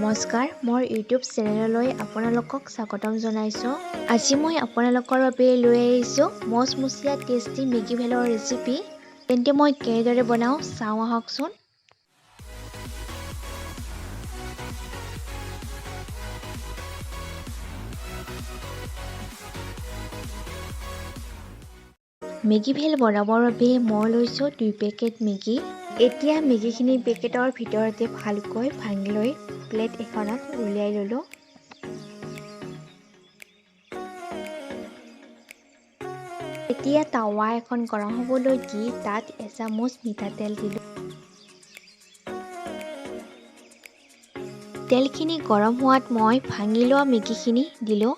নমস্কাৰ, মোৰ ইউটিউব চেনেললৈ আপোনালোকক স্বাগতম জনাইছোঁ। আজি মই আপোনালোকৰ বাবে লৈ আহিছোঁ মচমচীয়া টেষ্টি মেগী ভেলৰ ৰেচিপি। তেন্তে মই কেনেদৰে বনাওঁ চাওঁ আহকচোন। মেগী ভেল বনাবৰ বাবে মই লৈছোঁ 2 পেকেট মেগী। এতিয়া মেগীখিনি পেকেটৰ ভিতৰতে ভালকৈ ভাঙি লৈ প্লেট এখনত উলিয়াই ল'লোঁ। এতিয়া টাৱা এখন গৰম হ'বলৈ দি তাত এচামুচ মিঠাতেল দিলোঁ। তেলখিনি গৰম হোৱাত মই ভাঙি লোৱা মেগীখিনি দিলোঁ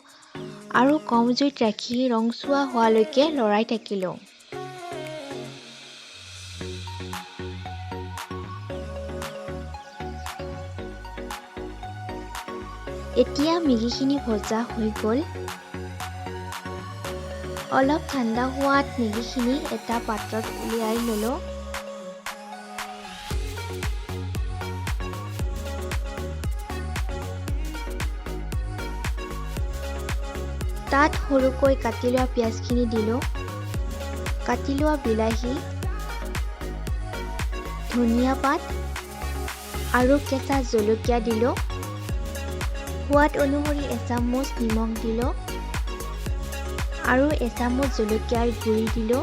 আৰু কম জুইত ৰাখি ৰংচুৱা হোৱালৈকে লৰাই থাকিলোঁ। এতিয়া মেগীখিনি ভজা হৈ গ'ল। অলপ ঠাণ্ডা হোৱাত মেগীখিনি এটা পাত্ৰত উলিয়াই ল'লোঁ। তাত সৰুকৈ কাটি লোৱা পিঁয়াজখিনি দিলোঁ, কাটি লোৱা বিলাহী, ধনিয়া পাত আৰু কেঁচা জলকীয়া দিলোঁ। সোৱাদ অনুসৰি এচামুচ নিমখ দিলোঁ আৰু এচামুচ জলকীয়াৰ গুড়ি দিলোঁ।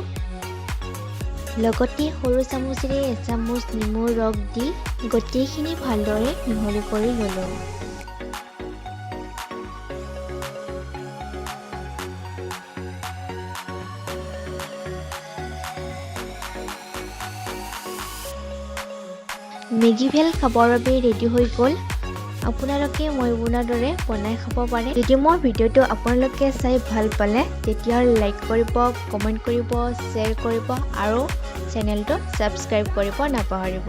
লগতে সৰু চামুচেৰে এচামুচ নেমুৰ ৰস দি গোটেইখিনি ভালদৰে মিহলি কৰি ল'লোঁ। মেগী ভেল খাবৰ বাবে ৰেডি হৈ গ'ল। আপোনালোকে মই বনোৱাৰ দৰে বনাই খাব পাৰে। যদি মোৰ ভিডিঅ'টো আপোনালোকে চাই ভাল পালে তেতিয়া লাইক কৰিব, কমেণ্ট কৰিব, শ্বেয়াৰ কৰিব আৰু চেনেলটো ছাবস্ক্ৰাইব কৰিব নাপাহৰিব।